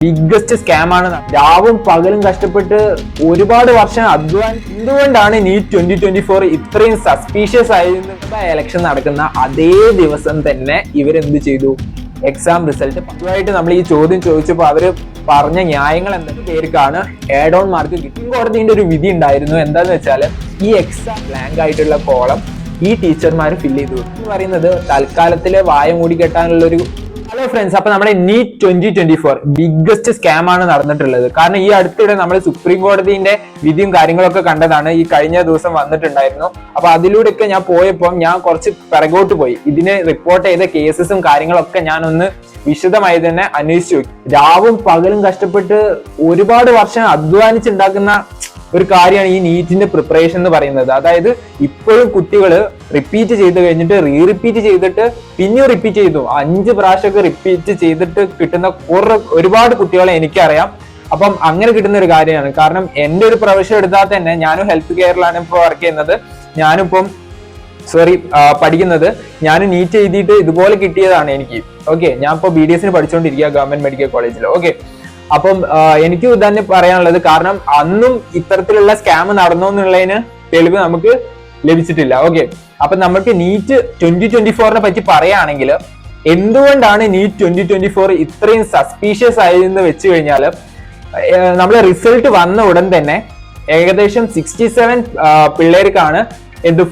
Biggest scam ആണ്. രാവും പകലും കഷ്ടപ്പെട്ട് ഒരുപാട് വർഷം അധ്വാനം. എന്തുകൊണ്ടാണ് നീറ്റ് 2024 ഇത്രയും സസ്പീഷ്യസ് ആയിരുന്നു? എലക്ഷൻ നടക്കുന്ന അതേ ദിവസം തന്നെ ഇവരെന്ത് ചെയ്തു? എക്സാം റിസൾട്ട് പതിവായിട്ട് നമ്മൾ ഈ ചോദ്യം ചോദിച്ചപ്പോൾ അവര് പറഞ്ഞ ന്യായങ്ങൾ എന്തൊക്കെ പേർക്കാണ് ആഡ് ഓൺ മാർക്ക് കിട്ടി. കോടതിന്റെ ഒരു വിധി ഉണ്ടായിരുന്നു. എന്താന്ന് വെച്ചാൽ ഈ എക്സാം ബ്ലാങ്ക് ആയിട്ടുള്ള കോളം ഈ ടീച്ചർമാർ ഫില്ല് ചെയ്തു എന്ന് പറയുന്നത് തൽക്കാലത്തിലെ വായ മൂടി കെട്ടാനുള്ള ഒരു. ഹലോ ഫ്രണ്ട്സ്, അപ്പൊ നമ്മുടെ നീറ്റ് 2024 ബിഗ്ഗസ്റ്റ് സ്കാം ആണ് നടന്നിട്ടുള്ളത്. കാരണം ഈ അടുത്തിടെ നമ്മൾ സുപ്രീം കോടതിന്റെ വിധിയും കാര്യങ്ങളൊക്കെ കണ്ടതാണ്. ഈ കഴിഞ്ഞ ദിവസം വന്നിട്ടുണ്ടായിരുന്നു. അപ്പൊ അതിലൂടെയൊക്കെ ഞാൻ പോയപ്പോൾ ഞാൻ കുറച്ച് പിറകോട്ട് പോയി. ഇതിന് റിപ്പോർട്ട് ചെയ്ത കേസസും കാര്യങ്ങളൊക്കെ ഞാൻ ഒന്ന് വിശദമായി തന്നെ അന്വേഷിച്ചു നോക്കി. രാവും പകലും കഷ്ടപ്പെട്ട് ഒരുപാട് വർഷം അധ്വാനിച്ചുണ്ടാക്കുന്ന ഒരു കാര്യമാണ് ഈ നീറ്റിന്റെ പ്രിപ്പറേഷൻ എന്ന് പറയുന്നത്. അതായത് ഇപ്പോഴും കുട്ടികൾ റിപ്പീറ്റ് ചെയ്ത് കഴിഞ്ഞിട്ട് റിപ്പീറ്റ് ചെയ്തിട്ട് പിന്നെയും റിപ്പീറ്റ് ചെയ്തു 5 പ്രാവശ്യമൊക്കെ റിപ്പീറ്റ് ചെയ്തിട്ട് കിട്ടുന്ന ഒരുപാട് കുട്ടികളെ എനിക്കറിയാം. അപ്പം അങ്ങനെ കിട്ടുന്ന ഒരു കാര്യമാണ്. കാരണം എന്റെ ഒരു പ്രൊഫഷൻ എടുത്താൽ തന്നെ ഞാനും ഹെൽത്ത് കെയറിലാണ് ഇപ്പോൾ വർക്ക് ചെയ്യുന്നത്. ഞാനിപ്പം പഠിക്കുന്നത്. ഞാൻ നീറ്റ് എഴുതിയിട്ട് ഇതുപോലെ കിട്ടിയതാണ് എനിക്ക്. ഓക്കെ, ഞാൻ ഇപ്പോൾ BDS പഠിച്ചുകൊണ്ടിരിക്കുക ഗവൺമെന്റ് മെഡിക്കൽ കോളേജിൽ. ഓക്കെ, അപ്പം എനിക്ക് തന്നെ പറയാനുള്ളത്, കാരണം അന്നും ഇത്തരത്തിലുള്ള സ്കാം നടന്നു എന്നുള്ളതിന് തെളിവ് നമുക്ക് ലഭിച്ചിട്ടില്ല. ഓക്കെ, അപ്പൊ നമുക്ക് നീറ്റ് 2024 പറ്റി പറയുകയാണെങ്കിൽ എന്തുകൊണ്ടാണ് നീറ്റ് 2024 ഇത്രയും സസ്പീഷ്യസ് ആയതെന്ന് വെച്ച് കഴിഞ്ഞാൽ നമ്മളെ റിസൾട്ട് വന്ന ഉടൻ തന്നെ ഏകദേശം 67 പിള്ളേർക്കാണ്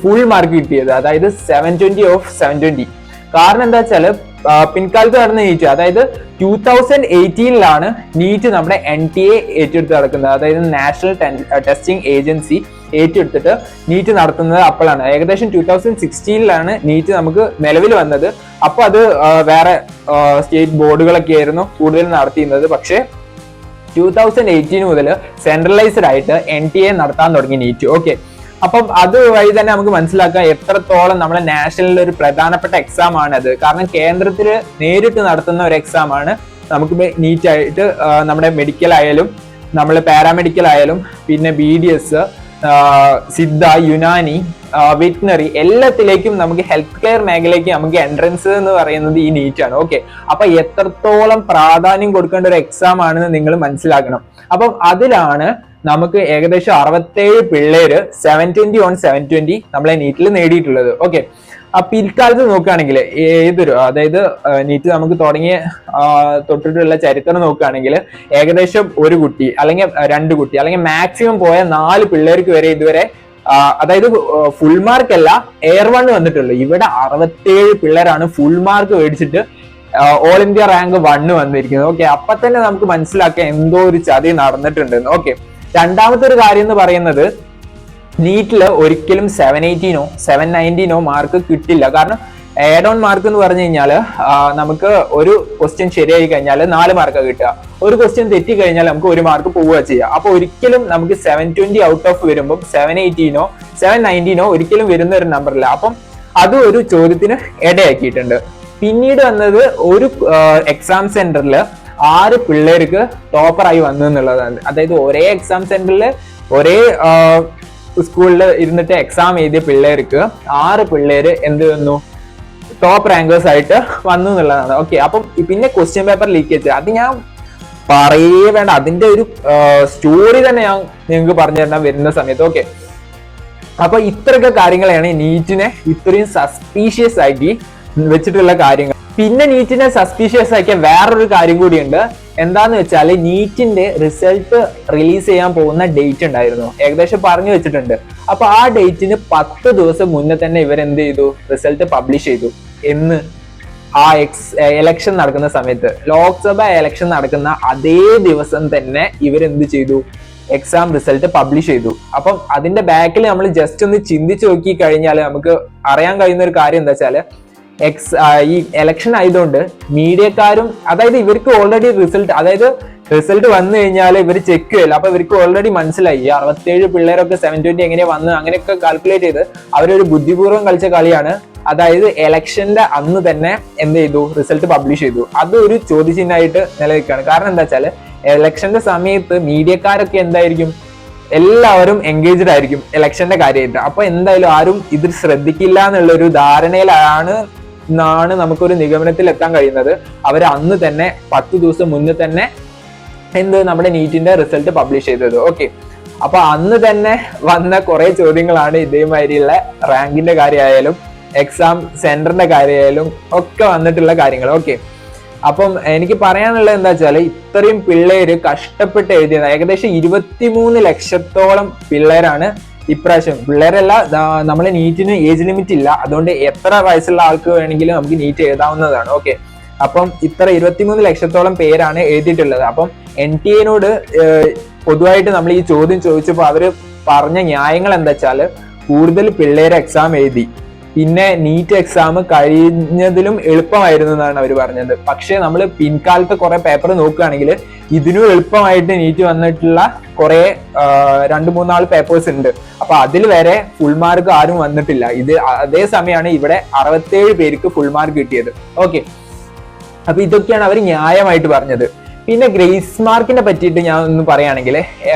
ഫുൾ മാർക്ക് കിട്ടിയത്. അതായത് 720 ഓഫ് 720. കാരണം എന്താ വെച്ചാല് പിൻകാലത്ത് നടന്ന നീറ്റ്, അതായത് 2018 നീറ്റ് നമ്മുടെ NTA ഏറ്റെടുത്ത് നടക്കുന്നത്. അതായത് നാഷണൽ ടെസ്റ്റിംഗ് ഏജൻസി ഏറ്റെടുത്തിട്ട് നീറ്റ് നടത്തുന്നത് അപ്പോഴാണ്. ഏകദേശം 2016 നീറ്റ് നമുക്ക് നിലവിൽ വന്നത്. അപ്പൊ അത് വേറെ സ്റ്റേറ്റ് ബോർഡുകളൊക്കെ ആയിരുന്നു കൂടുതൽ നടത്തിയിരുന്നത്. പക്ഷേ 2018 മുതൽ സെൻട്രലൈസ്ഡ് ആയിട്ട് NTA നടത്താൻ തുടങ്ങി നീറ്റ്. ഓക്കെ, അപ്പം അത് വഴി തന്നെ നമുക്ക് മനസ്സിലാക്കാം എത്രത്തോളം നമ്മുടെ നാഷണലിൽ ഒരു പ്രധാനപ്പെട്ട എക്സാം ആണ് അത്. കാരണം കേന്ദ്രത്തിൽ നേരിട്ട് നടത്തുന്ന ഒരു എക്സാം ആണ്. നമുക്ക് നീറ്റ് ആയിട്ട് നമ്മുടെ മെഡിക്കൽ ആയാലും നമ്മൾ പാരാമെഡിക്കൽ ആയാലും പിന്നെ BDS, സിദ്ധ, യുനാനി, വെറ്റിനറി എല്ലാത്തിലേക്കും നമുക്ക് ഹെൽത്ത് കെയർ മേഖലയ്ക്ക് നമുക്ക് എൻട്രൻസ് എന്ന് പറയുന്നത് ഈ നീറ്റ് ആണ്. ഓക്കെ, അപ്പൊ എത്രത്തോളം പ്രാധാന്യം കൊടുക്കേണ്ട ഒരു എക്സാം ആണെന്ന് നിങ്ങൾ മനസ്സിലാക്കണം. അപ്പം അതിലാണ് നമുക്ക് ഏകദേശം 67 പിള്ളേര് 720 on 720 നമ്മളെ നീറ്റിൽ നേടിയിട്ടുള്ളത്. ഓക്കെ, പിൽക്കാലത്ത് നോക്കുകയാണെങ്കിൽ അതായത് നീറ്റ് നമുക്ക് തുടങ്ങിയ തൊട്ടിട്ടുള്ള ചരിത്രം നോക്കുകയാണെങ്കിൽ ഏകദേശം ഒരു കുട്ടി അല്ലെങ്കിൽ 2 കുട്ടി അല്ലെങ്കിൽ മാക്സിമം പോയ 4 പിള്ളേർക്ക് വരെ ഇതുവരെ അതായത് ഫുൾ മാർക്ക് അല്ല എയർ 1 വന്നിട്ടുള്ളൂ. ഇവിടെ 67 പിള്ളേരാണ് ഫുൾ മാർക്ക് മേടിച്ചിട്ട് ഓൾ ഇന്ത്യ റാങ്ക് 1 വന്നിരിക്കുന്നത്. ഓക്കെ, അപ്പൊ തന്നെ നമുക്ക് മനസ്സിലാക്കാം എന്തോ ഒരു ചതി നടന്നിട്ടുണ്ടെന്ന്. ഓക്കെ, രണ്ടാമത്തെ ഒരു കാര്യം എന്ന് പറയുന്നത് നീറ്റില് ഒരിക്കലും 718 719 മാർക്ക് കിട്ടില്ല. കാരണം ആഡ് ഓൺ മാർക്ക് എന്ന് പറഞ്ഞു കഴിഞ്ഞാൽ നമുക്ക് ഒരു ക്വസ്റ്റ്യൻ ശരിയായി കഴിഞ്ഞാൽ 4 മാർക്ക് കിട്ടുക. ഒരു ക്വസ്റ്റ്യൻ തെറ്റി കഴിഞ്ഞാൽ നമുക്ക് 1 മാർക്ക് പോവുക ചെയ്യുക. അപ്പൊ ഒരിക്കലും നമുക്ക് 720 ഔട്ട് ഓഫ് വരുമ്പോൾ 718 719 ഒരിക്കലും വരുന്ന ഒരു നമ്പറില്ല. അപ്പം അത് ഒരു ചോദ്യത്തിന് ഇടയാക്കിയിട്ടുണ്ട്. പിന്നീട് വന്നത് ഒരു എക്സാം സെന്ററിൽ 6 പിള്ളേർക്ക് ടോപ്പറായി വന്നു എന്നുള്ളതാണ്. അതായത് ഒരേ എക്സാം സെന്ററിൽ ഒരേ സ്കൂളിൽ ഇരുന്നിട്ട് എക്സാം എഴുതിയ പിള്ളേർക്ക് 6 പിള്ളേര് എന്ത് വന്നു? ടോപ്പ് റാങ്കേഴ്സ് ആയിട്ട് വന്നു എന്നുള്ളതാണ്. ഓക്കെ, അപ്പം പിന്നെ ക്വസ്റ്റ്യൻ പേപ്പർ ലീക്കേജ്, അത് ഞാൻ പറയേ വേണ്ട. അതിന്റെ ഒരു സ്റ്റോറി തന്നെ ഞാൻ നിങ്ങൾക്ക് പറഞ്ഞു തരണം വരുന്ന സമയത്ത്. ഓക്കെ, അപ്പൊ ഇത്രയൊക്കെ കാര്യങ്ങളാണ് നീറ്റിനെ ഇത്രയും സസ്പീഷ്യസ് ആക്കി വെച്ചിട്ടുള്ള കാര്യങ്ങൾ. പിന്നെ നീറ്റിനെ സസ്പീഷ്യസ് ആക്കിയ വേറൊരു കാര്യം കൂടിയുണ്ട്. എന്താന്ന് വെച്ചാൽ നീറ്റിന്റെ റിസൾട്ട് റിലീസ് ചെയ്യാൻ പോകുന്ന ഡേറ്റ് ഉണ്ടായിരുന്നു, ഏകദേശം പറഞ്ഞു വെച്ചിട്ടുണ്ട്. അപ്പൊ ആ ഡേറ്റിന് 10 ദിവസം മുന്നേ തന്നെ ഇവരെന്ത് ചെയ്തു? റിസൾട്ട് പബ്ലിഷ് ചെയ്തു. എന്ന് ആ എലക്ഷൻ നടക്കുന്ന സമയത്ത്, ലോക്സഭ എലക്ഷൻ നടക്കുന്ന അതേ ദിവസം തന്നെ ഇവരെന്ത് ചെയ്തു? എക്സാം റിസൾട്ട് പബ്ലിഷ് ചെയ്തു. അപ്പം അതിന്റെ ബാക്കിൽ നമ്മൾ ജസ്റ്റ് ഒന്ന് ചിന്തിച്ചു നോക്കി കഴിഞ്ഞാൽ നമുക്ക് അറിയാൻ കഴിയുന്ന ഒരു കാര്യം എന്താ വെച്ചാല് ഈ എലക്ഷൻ ആയതുകൊണ്ട് മീഡിയക്കാരും, അതായത് ഇവർക്ക് ഓൾറെഡി റിസൾട്ട് വന്നു കഴിഞ്ഞാൽ ഇവർ ചെക്ക് ചെയ്യില്ല. അപ്പൊ ഇവർക്ക് ഓൾറെഡി മനസ്സിലായി 67 പിള്ളേരൊക്കെ 720 എങ്ങനെയാ വന്ന് അങ്ങനെയൊക്കെ കാൽക്കുലേറ്റ് ചെയ്ത് അവരൊരു ബുദ്ധിപൂർവ്വം കളിച്ച കളിയാണ്. അതായത് എലക്ഷന്റെ അന്ന് തന്നെ എന്ത് ചെയ്തു? റിസൾട്ട് പബ്ലിഷ് ചെയ്തു. അത് ഒരു ചോദ്യചിഹ്നമായിട്ട് നിലനിൽക്കുകയാണ്. കാരണം എന്താ വെച്ചാല് എലക്ഷന്റെ സമയത്ത് മീഡിയക്കാരൊക്കെ എന്തായിരിക്കും? എല്ലാവരും എൻഗേജ്ഡ് ആയിരിക്കും ഇലക്ഷന്റെ കാര്യമായിട്ട്. അപ്പൊ എന്തായാലും ആരും ഇത് ശ്രദ്ധിക്കില്ല എന്നുള്ള ഒരു ധാരണയിലാണ് നമുക്കൊരു നിഗമനത്തിൽ എത്താൻ കഴിയുന്നത്. അവർ അന്ന് തന്നെ 10 ദിവസം മുന്നേ തന്നെ നമ്മുടെ നീറ്റിന്റെ റിസൾട്ട് പബ്ലിഷ് ചെയ്തത്. ഓക്കെ, അപ്പൊ അന്ന് തന്നെ വന്ന കുറെ ചോദ്യങ്ങളാണ് ഇതേമാതിരിയുള്ള റാങ്കിന്റെ കാര്യമായാലും എക്സാം സെന്ററിന്റെ കാര്യമായാലും ഒക്കെ വന്നിട്ടുള്ള കാര്യങ്ങൾ. ഓക്കെ, അപ്പം എനിക്ക് പറയാനുള്ളത് എന്താ വെച്ചാല് ഇത്രയും പിള്ളേര് കഷ്ടപ്പെട്ട് എഴുതിയത്, ഏകദേശം 23 ലക്ഷത്തോളം പിള്ളേരാണ് ഇപ്രാവശ്യം. പിള്ളേരല്ല, നമ്മളെ നീറ്റിന് ഏജ് ലിമിറ്റ് ഇല്ല, അതുകൊണ്ട് എത്ര വയസ്സുള്ള ആൾക്ക് വേണമെങ്കിലും നമുക്ക് നീറ്റ് എഴുതാവുന്നതാണ്. ഓക്കെ, അപ്പം ഇത്ര 23 ലക്ഷത്തോളം പേരാണ് എഴുതിയിട്ടുള്ളത്. അപ്പം NTA പൊതുവായിട്ട് നമ്മൾ ഈ ചോദ്യം ചോദിച്ചപ്പോൾ അവര് പറഞ്ഞ ന്യായങ്ങൾ എന്താ വെച്ചാല് കൂടുതൽ പിള്ളേര് എക്സാം എഴുതി, പിന്നെ നീറ്റ് എക്സാം കഴിഞ്ഞതിലും എളുപ്പമായിരുന്നു എന്നാണ് അവർ പറഞ്ഞത്. പക്ഷെ നമ്മൾ പിൻകാലത്തെ കുറെ പേപ്പർ നോക്കുകയാണെങ്കിൽ ഇതിനും എളുപ്പമായിട്ട് നീറ്റ് വന്നിട്ടുള്ള കുറെ 2-3 പേപ്പേഴ്സ് ഉണ്ട്. അപ്പൊ അതിൽ വരെ ഫുൾ മാർക്ക് ആരും വന്നിട്ടില്ല. ഇത് അതേ സമയമാണ് ഇവിടെ 67 പേർക്ക് ഫുൾ മാർക്ക് കിട്ടിയത്. ഓക്കെ, അപ്പൊ ഇതൊക്കെയാണ് അവർ ന്യായമായിട്ട് പറഞ്ഞത്. പിന്നെ ഗ്രേസ് മാർക്കിനെ പറ്റിയിട്ട് ഞാൻ ഒന്ന് പറയുകയാണെങ്കിൽ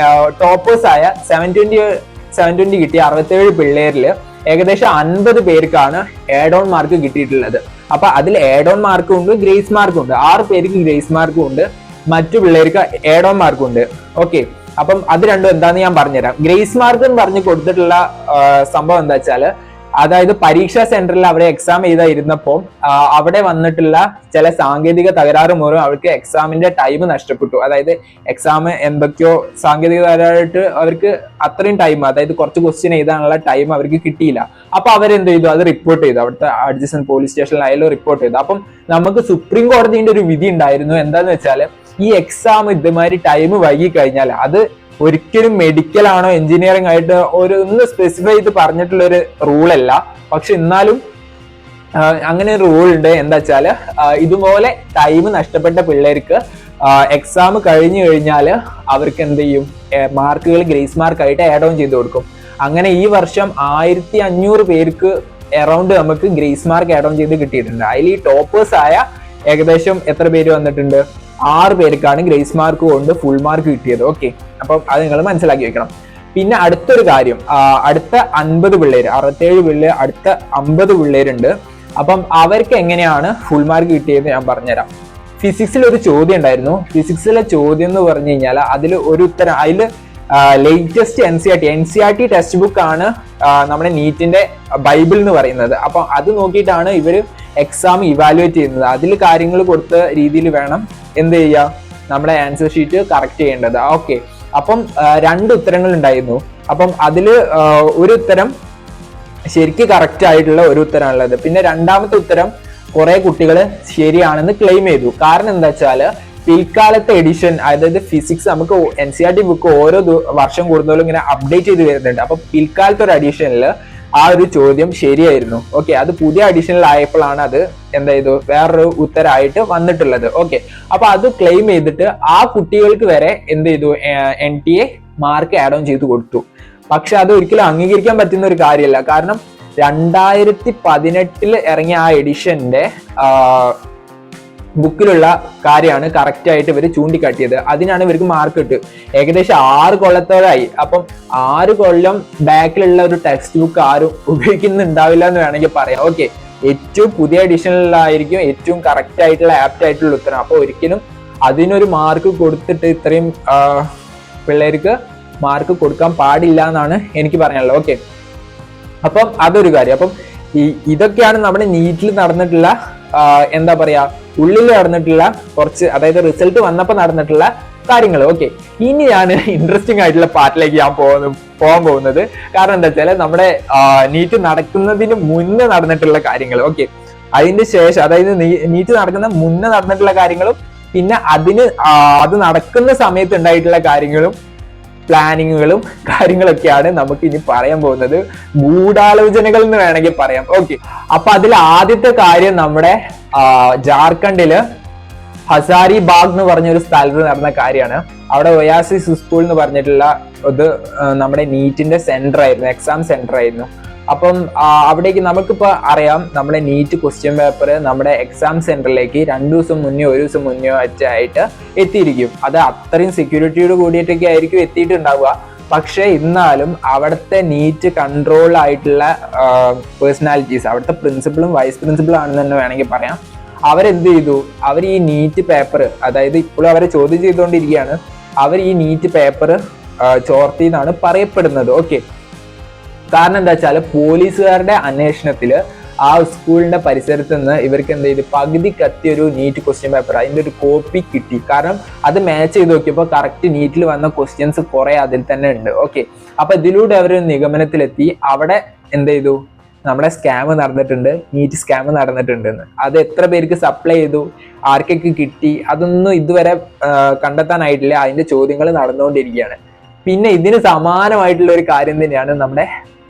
ടോപ്പേഴ്സ് ആയ 720 കിട്ടിയ 67 പിള്ളേരിൽ ഏകദേശം 50 പേർക്കാണ് ആഡ് ഓൺ മാർക്ക് കിട്ടിയിട്ടുള്ളത്. അപ്പൊ അതിൽ ആഡ് ഓൺ മാർക്കും ഉണ്ട്, ഗ്രേസ് മാർക്കും ഉണ്ട്. 6 പേർക്ക് ഗ്രേസ് മാർക്കും ഉണ്ട്, മറ്റു പിള്ളേർക്ക് ആഡ് ഓൺ മാർക്കും ഉണ്ട്. ഓക്കെ, അപ്പം അത് രണ്ടും എന്താന്ന് ഞാൻ പറഞ്ഞുതരാം. ഗ്രേസ് മാർക്ക് എന്ന് പറഞ്ഞ് കൊടുത്തിട്ടുള്ള സംഭവം എന്താ വെച്ചാല്, അതായത് പരീക്ഷാ സെന്ററിൽ അവിടെ എക്സാം ഇരുന്നപ്പോൾ അവിടെ വന്നിട്ടുള്ള ചില സാങ്കേതിക തകരാറ് മൂലം അവർക്ക് എക്സാമിന്റെ ടൈം നഷ്ടപ്പെട്ടു. അതായത് എക്സാം എന്തൊക്കെയോ സാങ്കേതിക തകരാറായിട്ട് അവർക്ക് അത്രയും ടൈം, അതായത് കുറച്ച് ക്വസ്റ്റ്യൻ എഴുതാനുള്ള ടൈം അവർക്ക് കിട്ടിയില്ല. അപ്പൊ അവരെന്ത് ചെയ്തു, അത് റിപ്പോർട്ട് ചെയ്തു. അവിടുത്തെ അഡ്ജസന്റ് പോലീസ് സ്റ്റേഷനിലായാലും റിപ്പോർട്ട് ചെയ്തു. അപ്പം നമുക്ക് സുപ്രീം കോടതിന്റെ ഒരു വിധി ഉണ്ടായിരുന്നു. എന്താന്ന് വെച്ചാല് ഈ എക്സാം ഇതുമാതിരി ടൈം വൈകി കഴിഞ്ഞാൽ അത് ഒരിക്കലും മെഡിക്കൽ ആണോ എഞ്ചിനീയറിംഗ് ആയിട്ട് ഒന്ന് സ്പെസിഫൈ ചെയ്ത് പറഞ്ഞിട്ടുള്ള ഒരു റൂളല്ല. പക്ഷെ എന്നാലും അങ്ങനെ ഒരു റൂൾ ഉണ്ട്. എന്താ വെച്ചാല് ഇതുപോലെ ടൈം നഷ്ടപ്പെട്ട പിള്ളേർക്ക് എക്സാം കഴിഞ്ഞു കഴിഞ്ഞാൽ അവർക്ക് എന്ത് ചെയ്യും, മാർക്കുകൾ ഗ്രേസ് മാർക്കായിട്ട് ആഡ് ഓൺ ചെയ്ത് കൊടുക്കും. അങ്ങനെ ഈ വർഷം 1500 പേർക്ക് അറൗണ്ട് നമുക്ക് ഗ്രേസ് മാർക്ക് ആഡ് ഓൺ ചെയ്ത് കിട്ടിയിട്ടുണ്ട്. അതിൽ ഈ ടോപ്പേഴ്സ് ആയ ഏകദേശം എത്ര പേര് വന്നിട്ടുണ്ട്, 6 പേർക്കാണ് ഗ്രേസ് മാർക്ക് കൊണ്ട് ഫുൾ മാർക്ക് കിട്ടിയത്. ഓക്കെ, അപ്പം അത് നിങ്ങൾ മനസ്സിലാക്കി വെക്കണം. പിന്നെ അടുത്തൊരു കാര്യം, അടുത്ത 50 പിള്ളേര്, 67 പിള്ളേർ, അടുത്ത 50 പിള്ളേരുണ്ട്. അപ്പം അവർക്ക് എങ്ങനെയാണ് ഫുൾ മാർക്ക് കിട്ടിയത് ഞാൻ പറഞ്ഞുതരാം. ഫിസിക്സിൽ ഒരു ചോദ്യം ഉണ്ടായിരുന്നു. ഫിസിക്സിലെ ചോദ്യം എന്ന് പറഞ്ഞു കഴിഞ്ഞാൽ അതിൽ ഒരു ഉത്തരം, അതിൽ ലേറ്റസ്റ്റ് NCERT ടെക്സ്റ്റ് ബുക്ക് ആണ് നമ്മുടെ നീറ്റിന്റെ ബൈബിൾ എന്ന് പറയുന്നത്. അപ്പൊ അത് നോക്കിയിട്ടാണ് ഇവര് എക്സാം ഇവാലുവേറ്റ് ചെയ്യുന്നത്. അതിൽ കാര്യങ്ങൾ കൊടുത്ത രീതിയിൽ വേണം എന്ത് ചെയ്യുക, നമ്മുടെ ആൻസർ ഷീറ്റ് കറക്റ്റ് ചെയ്യേണ്ടത്. ഓക്കെ, അപ്പം 2 ഉത്തരങ്ങൾ ഉണ്ടായിരുന്നു. അപ്പം അതിൽ ഒരു ഉത്തരം ശരിക്കും കറക്റ്റ് ആയിട്ടുള്ള ഒരു ഉത്തരമാണുള്ളത്. പിന്നെ രണ്ടാമത്തെ ഉത്തരം കുറെ കുട്ടികൾ ശരിയാണെന്ന് ക്ലെയിം ചെയ്തു. കാരണം എന്താ വെച്ചാല് പിൽക്കാലത്തെ എഡിഷൻ, അതായത് ഫിസിക്സ് നമുക്ക് NCERT ബുക്ക് ഓരോ വർഷം കൂടുന്നതിലും ഇങ്ങനെ അപ്ഡേറ്റ് ചെയ്ത് വരുന്നുണ്ട്. അപ്പൊ പിൽക്കാലത്തെ ഒരു എഡിഷനിൽ ആ ഒരു ചോദ്യം ശരിയായിരുന്നു. ഓക്കെ, അത് പുതിയ അഡീഷണൽ ആയപ്പോഴാണ് അത് എന്ത് ചെയ്തു, വേറൊരു ഉത്തരമായിട്ട് വന്നിട്ടുള്ളത്. ഓക്കെ, അപ്പൊ അത് ക്ലെയിം ചെയ്തിട്ട് ആ കുട്ടികൾക്ക് വരെ എന്ത് ചെയ്തു, NTA മാർക്ക് ആഡ് ഓൺ ചെയ്ത് കൊടുത്തു. പക്ഷെ അത് ഒരിക്കലും അംഗീകരിക്കാൻ പറ്റുന്ന ഒരു കാര്യമല്ല. കാരണം 2018 ഇറങ്ങിയ ആ എഡിഷന്റെ ബുക്കിലുള്ള കാര്യമാണ് കറക്റ്റ് ആയിട്ട് ഇവർ ചൂണ്ടിക്കാട്ടിയത്. അതിനാണ് ഇവർക്ക് മാർക്ക് കിട്ടുക. ഏകദേശം 6 കൊല്ലത്തോളായി. അപ്പം 6 കൊല്ലം ബാക്കിലുള്ള ഒരു ടെക്സ്റ്റ് ബുക്ക് ആരും ഉപയോഗിക്കുന്നുണ്ടാവില്ല എന്ന് വേണമെങ്കിൽ പറയാം. ഓക്കെ, ഏറ്റവും പുതിയ എഡിഷനിലായിരിക്കും ഏറ്റവും കറക്റ്റ് ആയിട്ടുള്ള ആപ്റ്റ് ആയിട്ടുള്ള ഉത്തരം. അപ്പൊ ഒരിക്കലും അതിനൊരു മാർക്ക് കൊടുത്തിട്ട് ഇത്രയും പിള്ളേർക്ക് മാർക്ക് കൊടുക്കാൻ പാടില്ല എന്നാണ് എനിക്ക് പറയാനുള്ളത്. ഓക്കെ, അപ്പം അതൊരു കാര്യം. അപ്പം ഇതൊക്കെയാണ് നമ്മുടെ നീറ്റിൽ നടന്നിട്ടുള്ള എന്താ പറയാ, ഉള്ളിൽ നടന്നിട്ടുള്ള കുറച്ച്, അതായത് റിസൾട്ട് വന്നപ്പോൾ നടന്നിട്ടുള്ള കാര്യങ്ങൾ. ഓക്കെ, ഇനി ഞാൻ ഇൻട്രസ്റ്റിംഗ് ആയിട്ടുള്ള പാർട്ടിലേക്ക് ഞാൻ പോകാൻ പോകുന്നത്. കാരണം എന്താ വെച്ചാൽ നമ്മുടെ നീറ്റ് നടക്കുന്നതിന് മുന്നേ നടന്നിട്ടുള്ള കാര്യങ്ങൾ. ഓക്കെ, അതിന്റെ ശേഷം, അതായത് നീറ്റ് നടക്കുന്ന മുന്നേ നടന്നിട്ടുള്ള കാര്യങ്ങളും പിന്നെ അത് നടക്കുന്ന സമയത്ത് ഉണ്ടായിട്ടുള്ള കാര്യങ്ങളും പ്ലാനിങ്ങുകളും കാര്യങ്ങളൊക്കെയാണ് നമുക്ക് ഇനി പറയാൻ പോകുന്നത്. ഗൂഢാലോചനകൾ എന്ന് വേണമെങ്കിൽ പറയാം. ഓക്കെ, അപ്പൊ അതിൽ ആദ്യത്തെ കാര്യം നമ്മുടെ ജാർഖണ്ഡില് ഹസാരിബാഗ് എന്ന് പറഞ്ഞൊരു സ്ഥലത്ത് നടന്ന കാര്യമാണ്. അവിടെ ഒയാസിസ് സ്കൂൾ എന്ന് പറഞ്ഞിട്ടുള്ള ഇത് നമ്മുടെ നീറ്റിന്റെ സെന്റർ ആയിരുന്നു, എക്സാം സെന്റർ ആയിരുന്നു. അപ്പം അവിടേക്ക് നമുക്കിപ്പോ അറിയാം, നമ്മുടെ നീറ്റ് ക്വസ്റ്റ്യൻ പേപ്പർ നമ്മുടെ എക്സാം സെന്ററിലേക്ക് 2 ദിവസം മുന്നേ 1 ദിവസം മുന്നേ ആയിട്ട് എത്തിയിരിക്കും. അത് അത്രയും സെക്യൂരിറ്റിയോട് കൂടിയിട്ടൊക്കെ ആയിരിക്കും എത്തിയിട്ടുണ്ടാവുക. പക്ഷെ എന്നാലും അവിടുത്തെ നീറ്റ് കൺട്രോൾ ആയിട്ടുള്ള പേഴ്സണാലിറ്റീസ്, അവിടുത്തെ പ്രിൻസിപ്പളും വൈസ് പ്രിൻസിപ്പളും ആണെന്ന് തന്നെ വേണമെങ്കിൽ പറയാം, അവരെന്ത് ചെയ്തു, അവർ ഈ നീറ്റ് പേപ്പർ, അതായത് ഇപ്പോഴും അവരെ ചോദ്യം ചെയ്തുകൊണ്ടിരിക്കുകയാണ്, അവർ ഈ നീറ്റ് പേപ്പർ ചോർത്തി എന്നാണ് പറയപ്പെടുന്നത്. ഓക്കെ, കാരണം എന്താ വെച്ചാൽ പോലീസുകാരുടെ അന്വേഷണത്തില് ആ സ്കൂളിന്റെ പരിസരത്ത് നിന്ന് ഇവർക്ക് എന്ത് ചെയ്തു, പകുതി കത്തിയൊരു നീറ്റ് ക്വസ്റ്റ്യൻ പേപ്പർ അതിന്റെ ഒരു കോപ്പി കിട്ടി. കാരണം അത് മാച്ച് ചെയ്ത് നോക്കിയപ്പോൾ കറക്റ്റ് നീറ്റിൽ വന്ന ക്വസ്റ്റ്യൻസ് കുറെ അതിൽ തന്നെ ഉണ്ട്. ഓക്കെ, അപ്പൊ ഇതിലൂടെ അവർ നിഗമനത്തിലെത്തി അവിടെ എന്ത് ചെയ്തു, നമ്മുടെ സ്കാം നടന്നിട്ടുണ്ട്, നീറ്റ് സ്കാം നടന്നിട്ടുണ്ട് എന്ന്. അത് എത്ര പേർക്ക് സപ്ലൈ ചെയ്തു, ആർക്കൊക്കെ കിട്ടി, അതൊന്നും ഇതുവരെ കണ്ടെത്താനായിട്ടില്ല. അതിന്റെ ചോദ്യങ്ങൾ നടന്നുകൊണ്ടിരിക്കുകയാണ്. പിന്നെ ഇതിന് സമാനമായിട്ടുള്ള ഒരു കാര്യം തന്നെയാണ് നമ്മുടെ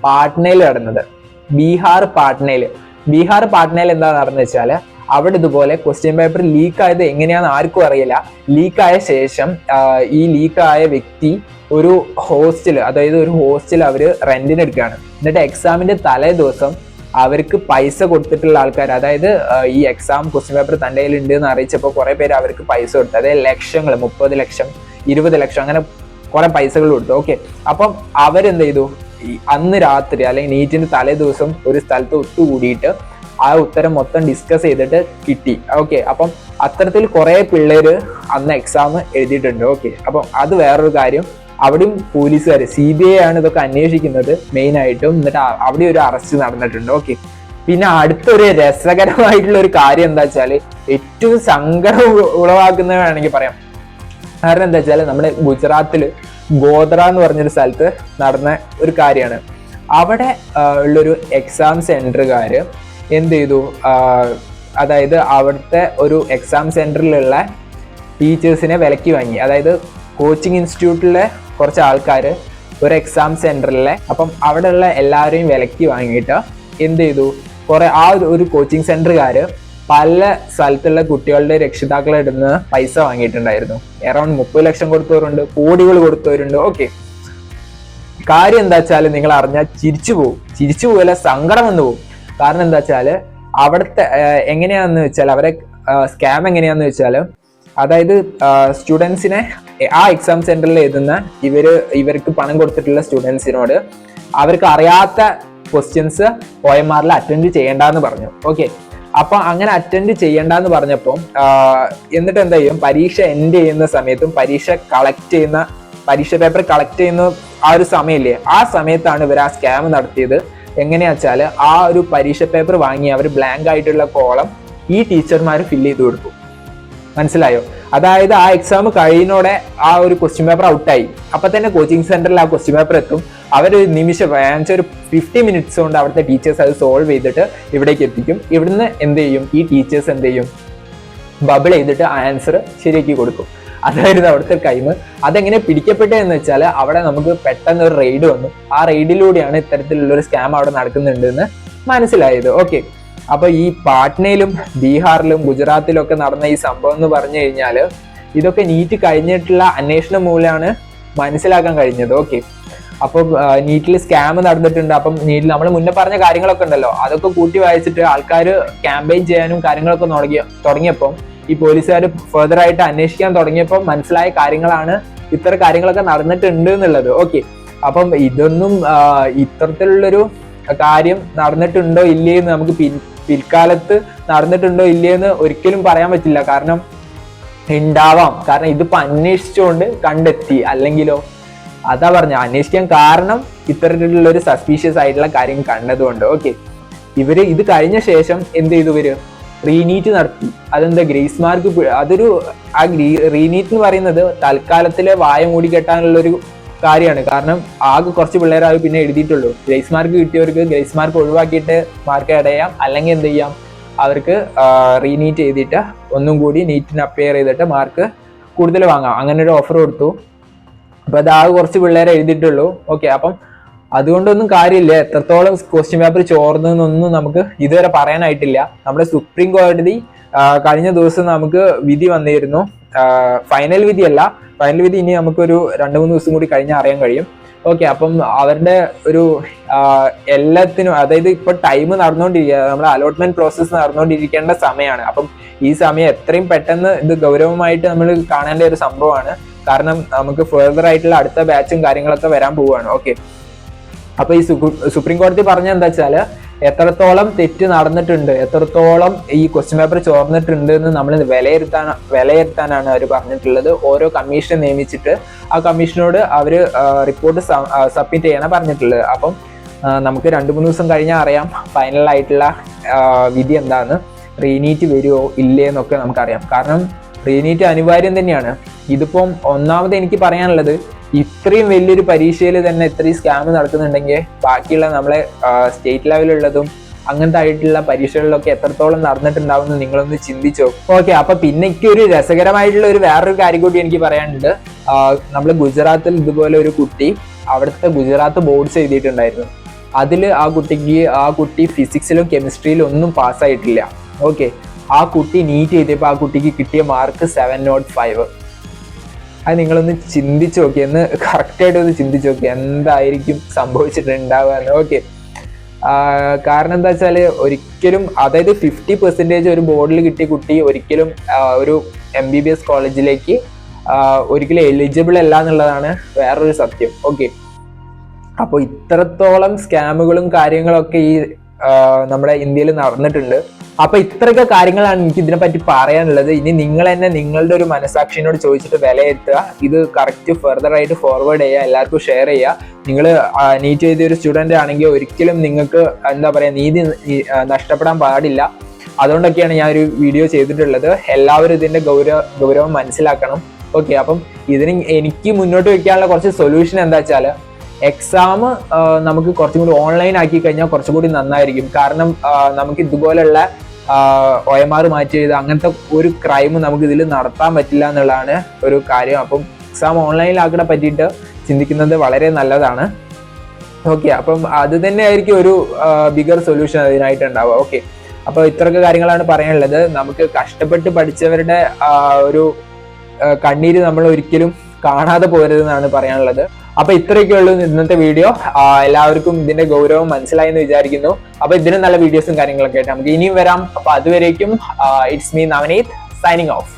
പാട്നയിൽ നടന്നത്. ബീഹാർ പാട്നയിൽ എന്താ നടന്നു വെച്ചാൽ അവിടെ ഇതുപോലെ ക്വസ്റ്റ്യൻ പേപ്പർ ലീക്ക് ആയത് എങ്ങനെയാണെന്ന് ആർക്കും അറിയില്ല. ലീക്കായ ശേഷം ഈ ലീക്കായ വ്യക്തി ഒരു ഹോസ്റ്റൽ, അതായത് ഒരു ഹോസ്റ്റൽ അവര് റെന്റിന് എടുക്കുകയാണ്. എന്നിട്ട് എക്സാമിന്റെ തലേ ദിവസം അവർക്ക് പൈസ കൊടുത്തിട്ടുള്ള ആൾക്കാർ, അതായത് ഈ എക്സാം ക്വസ്റ്റ്യൻ പേപ്പർ തൻ്റെ കയ്യിൽ ഉണ്ട് എന്ന് അറിയിച്ചപ്പോൾ കുറെ പേര് അവർക്ക് പൈസ കൊടുത്തു. അതായത് ലക്ഷങ്ങൾ, 30 ലക്ഷം 20 ലക്ഷം അങ്ങനെ കുറെ പൈസകൾ കൊടുത്തു. ഓക്കെ, അപ്പം അവരെന്ത് ചെയ്തു, അന്ന് രാത്രി അല്ലെങ്കിൽ നീറ്റിന്റെ തലേ ദിവസം ഒരു സ്ഥലത്ത് ഒത്തുകൂടിയിട്ട് ആ ഉത്തരം മൊത്തം ഡിസ്കസ് ചെയ്തിട്ട് കിട്ടി. ഓക്കെ, അപ്പം അത്തരത്തിൽ കുറെ പിള്ളേര് അന്ന് എക്സാം എഴുതിയിട്ടുണ്ട്. ഓക്കെ, അപ്പം അത് വേറൊരു കാര്യം. അവിടെയും പോലീസുകാർ, CBI ആണ് ഇതൊക്കെ അന്വേഷിക്കുന്നത് മെയിൻ ആയിട്ടും. എന്നിട്ട് അവിടെ ഒരു അറസ്റ്റ് നടന്നിട്ടുണ്ട്. ഓക്കെ, പിന്നെ അടുത്തൊരു രസകരമായിട്ടുള്ള ഒരു കാര്യം എന്താ വെച്ചാല്, ഏറ്റവും സങ്കടം ഉളവാക്കുന്ന വേണമെങ്കിൽ പറയാം. കാരണം എന്താ വെച്ചാൽ നമ്മുടെ ഗുജറാത്തില് ഗോദ്ര എന്ന് പറഞ്ഞൊരു സ്ഥലത്ത് നടന്ന ഒരു കാര്യമാണ്. അവിടെ ഉള്ളൊരു എക്സാം സെന്ററുകാര് എന്ത് ചെയ്തു, അതായത് അവിടുത്തെ ഒരു എക്സാം സെന്ററിലുള്ള ടീച്ചേഴ്സിനെ വിലക്കി വാങ്ങി. അതായത് കോച്ചിങ് ഇൻസ്റ്റിറ്റ്യൂട്ടിലെ കുറച്ച് ആൾക്കാർ ഒരു എക്സാം സെന്ററിലെ, അപ്പം അവിടെയുള്ള എല്ലാവരെയും വിലക്കി വാങ്ങിയിട്ട് എന്ത് ചെയ്തു, കുറെ ആ ഒരു കോച്ചിങ് സെന്ററുകാര് പല സ്ഥലത്തുള്ള കുട്ടികളുടെ രക്ഷിതാക്കളെ ഇടുന്ന പൈസ വാങ്ങിയിട്ടുണ്ടായിരുന്നു. അറൌണ്ട് 30 ലക്ഷം കൊടുത്തവരുണ്ട്, കോടികൾ കൊടുത്തവരുണ്ട്. ഓക്കെ, കാര്യം എന്താ വെച്ചാൽ നിങ്ങൾ അറിഞ്ഞാൽ ചിരിച്ചു പോവല്ല, സങ്കടം വന്നു പോകും. കാരണം എന്താ വെച്ചാൽ അവിടുത്തെ എങ്ങനെയാന്ന് വെച്ചാൽ അവരെ സ്കാം എങ്ങനെയാന്ന് വെച്ചാൽ, അതായത് സ്റ്റുഡൻസിനെ ആ എക്സാം സെന്ററിൽ എഴുതുന്ന ഇവർക്ക് പണം കൊടുത്തിട്ടുള്ള സ്റ്റുഡൻസിനോട് അവർക്ക് അറിയാത്ത ക്വസ്റ്റ്യൻസ് OMR അറ്റൻഡ് ചെയ്യേണ്ടെന്ന് പറഞ്ഞു. ഓക്കെ, അപ്പൊ അങ്ങനെ അറ്റൻഡ് ചെയ്യണ്ടെന്ന് പറഞ്ഞപ്പോൾ എന്നിട്ട് എന്താ ചെയ്യും, പരീക്ഷ എൻഡ് ചെയ്യുന്ന സമയത്തും പരീക്ഷ പേപ്പർ കളക്ട് ചെയ്യുന്ന ആ ഒരു സമയമില്ലേ, ആ സമയത്താണ് ഇവർ ആ സ്കാം നടത്തിയത്. എങ്ങനെയാ വെച്ചാൽ ആ ഒരു പരീക്ഷ പേപ്പർ വാങ്ങി അവർ ബ്ലാങ്ക് ആയിട്ടുള്ള കോളം ഈ ടീച്ചർമാർ ഫില്ല് ചെയ്ത് കൊടുക്കും. മനസ്സിലായോ? അതായത് ആ എക്സാം കഴിയുന്നോടെ ആ ഒരു ക്വസ്റ്റ്യൻ പേപ്പർ ഔട്ടായി. അപ്പൊ തന്നെ കോച്ചിങ് സെന്ററിൽ ആ ക്വസ്റ്റ്യൻ പേപ്പർ എത്തും. അവരൊരു നിമിഷം ഒരു 50 മിനിറ്റ്സ് കൊണ്ട് അവിടുത്തെ ടീച്ചേഴ്സ് അത് സോൾവ് ചെയ്തിട്ട് ഇവിടേക്ക് എത്തിക്കും. ഇവിടുന്ന് എന്ത് ചെയ്യും, ഈ ടീച്ചേഴ്സ് എന്ത് ചെയ്യും, ബബിൾ ചെയ്തിട്ട് ആൻസർ ശരിയാക്കി കൊടുക്കും. അതായിരുന്നു അവിടുത്തെ ടൈം. അതെങ്ങനെ പിടിക്കപ്പെട്ടത് എന്ന് വെച്ചാൽ അവിടെ നമുക്ക് പെട്ടെന്ന് ഒരു റെയ്ഡ് വന്നു. ആ റെയ്ഡിലൂടെയാണ് ഇത്തരത്തിലുള്ള ഒരു സ്കാം അവിടെ നടക്കുന്നുണ്ട് എന്ന് മനസ്സിലായത്. ഓക്കെ, അപ്പൊ ഈ പാട്നയിലും ബീഹാറിലും ഗുജറാത്തിലും ഒക്കെ നടന്ന ഈ സംഭവം എന്ന് പറഞ്ഞു കഴിഞ്ഞാൽ ഇതൊക്കെ നീറ്റ് കഴിഞ്ഞിട്ടുള്ള അന്വേഷണം മൂലമാണ് മനസ്സിലാക്കാൻ കഴിഞ്ഞത്. ഓക്കെ, അപ്പൊ നീറ്റിൽ സ്കാം നടന്നിട്ടുണ്ട്. അപ്പം നീറ്റിൽ നമ്മൾ മുന്നേ പറഞ്ഞ കാര്യങ്ങളൊക്കെ ഉണ്ടല്ലോ, അതൊക്കെ കൂട്ടി വായിച്ചിട്ട് ആൾക്കാർ ക്യാമ്പയിൻ ചെയ്യാനും കാര്യങ്ങളൊക്കെ തുടങ്ങിയപ്പം ഈ പോലീസുകാർ ഫെർദർ ആയിട്ട് അന്വേഷിക്കാൻ തുടങ്ങിയപ്പോൾ മനസ്സിലായ കാര്യങ്ങളാണ് ഇത്തരം കാര്യങ്ങളൊക്കെ നടന്നിട്ടുണ്ട് എന്നുള്ളത്. ഓക്കെ, അപ്പം ഇതൊന്നും ഇത്തരത്തിലുള്ളൊരു കാര്യം നടന്നിട്ടുണ്ടോ ഇല്ലേന്ന് നമുക്ക് പിൽക്കാലത്ത് നടന്നിട്ടുണ്ടോ ഇല്ലേന്ന് ഒരിക്കലും പറയാൻ പറ്റില്ല. കാരണം ഉണ്ടാവാം, കാരണം ഇതിപ്പോ അന്വേഷിച്ചുകൊണ്ട് കണ്ടെത്തി, അല്ലെങ്കിലോ അതാ പറഞ്ഞ അന്വേഷിക്കാൻ കാരണം ഇത്തരത്തിലുള്ള ഒരു സസ്പീഷ്യസ് ആയിട്ടുള്ള കാര്യം കണ്ടതുകൊണ്ട്. ഓക്കെ, ഇവര് ഇത് കഴിഞ്ഞ ശേഷം എന്ത് ചെയ്തു, ഇവര് റീനീറ്റ് നടത്തി. അതെന്താ, ഗ്രേസ് മാർക്ക് അതൊരു ആ റീനീറ്റ് എന്ന് പറയുന്നത് തൽക്കാലത്തിലെ വായ മൂടി കെട്ടാനുള്ള ഒരു കാര്യമാണ്. കാരണം ആകെ കുറച്ച് പിള്ളേരായി പിന്നെ എഴുതിയിട്ടുള്ളൂ. ഗ്രേസ് മാർക്ക് കിട്ടിയവർക്ക് ഗ്രേസ് മാർക്ക് ഒഴിവാക്കിയിട്ട് മാർക്ക് ആഡ് ചെയ്യാം, അല്ലെങ്കിൽ എന്ത് ചെയ്യാം, അവർക്ക് റീനീറ്റ് ചെയ്തിട്ട് ഒന്നും കൂടി നീറ്റിന് അപ്പിയർ ചെയ്തിട്ട് മാർക്ക് കൂടുതൽ വാങ്ങാം. അങ്ങനെ ഒരു ഓഫർ കൊടുത്തു. അപ്പൊ അത് ആകെ കുറച്ച് പിള്ളേരെ എഴുതിയിട്ടുള്ളൂ. ഓക്കെ, അപ്പം അതുകൊണ്ടൊന്നും കാര്യമില്ല. എത്രത്തോളം ക്വസ്റ്റ്യൻ പേപ്പർ ചോർന്നൊന്നും നമുക്ക് ഇതുവരെ പറയാനായിട്ടില്ല. നമ്മുടെ സുപ്രീം കോടതി കഴിഞ്ഞ ദിവസം നമുക്ക് വിധി വന്നിരുന്നു. ഫൈനൽ വിധിയല്ല, ഫൈനൽ വിധി ഇനി നമുക്കൊരു 2-3 ദിവസം കൂടി കഴിഞ്ഞാൽ അറിയാൻ കഴിയും. ഓക്കെ, അപ്പം അവരുടെ ഒരു എല്ലാത്തിനും, അതായത് ഇപ്പൊ ടൈം നടന്നുകൊണ്ടിരിക്കുക, നമ്മുടെ അലോട്ട്മെന്റ് പ്രോസസ്സ് നടന്നുകൊണ്ടിരിക്കേണ്ട സമയമാണ്. അപ്പം ഈ സമയം എത്രയും പെട്ടെന്ന് ഇത് ഗൗരവമായിട്ട് നമ്മൾ കാണേണ്ട ഒരു സംഭവമാണ്. കാരണം നമുക്ക് ഫെർദർ ആയിട്ടുള്ള അടുത്ത ബാച്ചും കാര്യങ്ങളൊക്കെ വരാൻ പോവുകയാണ്. ഓക്കെ, അപ്പൊ ഈ സുപ്രീം കോടതി പറഞ്ഞ എന്താ വെച്ചാല് എത്രത്തോളം തെറ്റ് നടന്നിട്ടുണ്ട്, എത്രത്തോളം ഈ ക്വസ്റ്റ്യൻ പേപ്പർ ചോർന്നിട്ടുണ്ട് എന്ന് നമ്മൾ വിലയിരുത്താനാണ് അവർ പറഞ്ഞിട്ടുള്ളത്. ഓരോ കമ്മീഷൻ നിയമിച്ചിട്ട് ആ കമ്മീഷനോട് അവർ റിപ്പോർട്ട് സബ്മിറ്റ് ചെയ്യാനാണ് പറഞ്ഞിട്ടുള്ളത്. അപ്പം നമുക്ക് 2-3 ദിവസം കഴിഞ്ഞാൽ അറിയാം ഫൈനൽ ആയിട്ടുള്ള വിധി എന്താന്ന്, റീനീറ്റ് വരുമോ ഇല്ലേ എന്നൊക്കെ നമുക്കറിയാം. കാരണം റീനീറ്റ് അനിവാര്യം തന്നെയാണ്. ഇതിപ്പം ഒന്നാമത് എനിക്ക് പറയാനുള്ളത്, ഇത്രയും വലിയൊരു പരീക്ഷയിൽ തന്നെ ഇത്രയും സ്കാം നടക്കുന്നുണ്ടെങ്കിൽ ബാക്കിയുള്ള നമ്മളെ സ്റ്റേറ്റ് ലെവലുള്ളതും അങ്ങനത്തെ ആയിട്ടുള്ള പരീക്ഷകളിലൊക്കെ എത്രത്തോളം നടന്നിട്ടുണ്ടാവും എന്ന് നിങ്ങളൊന്ന് ചിന്തിച്ചോ. ഓക്കെ, അപ്പൊ പിന്നെ എനിക്ക് ഒരു രസകരമായിട്ടുള്ള വേറൊരു കാര്യം കൂടി എനിക്ക് പറയാനുണ്ട്. നമ്മൾ ഗുജറാത്തിൽ ഇതുപോലെ ഒരു കുട്ടി അവിടുത്തെ ഗുജറാത്ത് ബോർഡ്സ് എഴുതിയിട്ടുണ്ടായിരുന്നു. അതിൽ ആ കുട്ടി ഫിസിക്സിലും കെമിസ്ട്രിയിലും ഒന്നും പാസ്സായിട്ടില്ല. ഓക്കെ, ആ കുട്ടി നീറ്റ് ചെയ്തപ്പോൾ ആ കുട്ടിക്ക് കിട്ടിയ മാർക്ക് 705. അത് നിങ്ങളൊന്ന് ചിന്തിച്ചു നോക്കി, എന്ന് കറക്റ്റായിട്ട് ഒന്ന് ചിന്തിച്ചു നോക്കി എന്തായിരിക്കും സംഭവിച്ചിട്ടുണ്ടാവുക എന്ന്. ഓക്കെ, കാരണം എന്താ വെച്ചാൽ ഒരിക്കലും, അതായത് 50% ഒരു ബോർഡിൽ കിട്ടിയ കുട്ടി ഒരിക്കലും ഒരു MBBS കോളേജിലേക്ക് ഒരിക്കലും എലിജിബിൾ അല്ല എന്നുള്ളതാണ് വേറൊരു സത്യം. ഓക്കെ, അപ്പോൾ ഇത്രത്തോളം സ്കാമുകളും കാര്യങ്ങളൊക്കെ ഈ നമ്മുടെ ഇന്ത്യയിൽ നടന്നിട്ടുണ്ട്. അപ്പൊ ഇത്രയൊക്കെ കാര്യങ്ങളാണ് എനിക്ക് ഇതിനെപ്പറ്റി പറയാനുള്ളത്. ഇനി നിങ്ങൾ തന്നെ നിങ്ങളുടെ ഒരു മനസാക്ഷിനോട് ചോദിച്ചിട്ട് വിലയിരുത്തുക. ഇത് കറക്റ്റ് ഫെർദർ ആയിട്ട് ഫോർവേഡ് ചെയ്യുക, എല്ലാവർക്കും ഷെയർ ചെയ്യുക. നിങ്ങൾ നീറ്റ് എഴുതിയ ഒരു സ്റ്റുഡന്റ് ആണെങ്കിൽ ഒരിക്കലും നിങ്ങൾക്ക് എന്താ പറയുക നീതി നഷ്ടപ്പെടാൻ പാടില്ല. അതുകൊണ്ടൊക്കെയാണ് ഞാൻ ഒരു വീഡിയോ ചെയ്തിട്ടുള്ളത്. എല്ലാവരും ഇതിന്റെ ഗൗരവം മനസ്സിലാക്കണം. ഓക്കെ, അപ്പം ഇതിന് എനിക്ക് മുന്നോട്ട് വെക്കാനുള്ള കുറച്ച് സൊല്യൂഷൻ എന്താ വെച്ചാൽ, എക്സാം നമുക്ക് കുറച്ചും കൂടി ഓൺലൈൻ ആക്കി കഴിഞ്ഞാൽ കുറച്ചും കൂടി നന്നായിരിക്കും. കാരണം നമുക്ക് ഇതുപോലുള്ള OMR മാറ്റി ചെയ്ത് അങ്ങനത്തെ ഒരു ക്രൈം നമുക്ക് ഇതിൽ നടത്താൻ പറ്റില്ല എന്നുള്ളതാണ് ഒരു കാര്യം. അപ്പം എക്സാം ഓൺലൈനിലാക്കിനെ പറ്റിയിട്ട് ചിന്തിക്കുന്നത് വളരെ നല്ലതാണ്. ഓക്കെ, അപ്പം അത് തന്നെ ആയിരിക്കും ഒരു ബിഗർ സൊല്യൂഷൻ അതിനായിട്ട് ഉണ്ടാവുക. ഓക്കെ, അപ്പോൾ ഇത്രയൊക്കെ കാര്യങ്ങളാണ് പറയാനുള്ളത്. നമുക്ക് കഷ്ടപ്പെട്ട് പഠിച്ചവരുടെ ഒരു കണ്ണീര് നമ്മൾ ഒരിക്കലും കാണാതെ പോരുതെന്നാണ് പറയാനുള്ളത്. അപ്പൊ ഇത്രയൊക്കെ ഉള്ളൂ ഇന്നത്തെ വീഡിയോ. എല്ലാവർക്കും ഇതിന്റെ ഗൗരവം മനസ്സിലായി എന്ന് വിചാരിക്കുന്നു. അപ്പൊ ഇതിനും നല്ല വീഡിയോസും കാര്യങ്ങളൊക്കെ ആയിട്ട് നമുക്ക് ഇനിയും വരാം. അപ്പൊ അതുവരേക്കും it's me Navneeth signing of.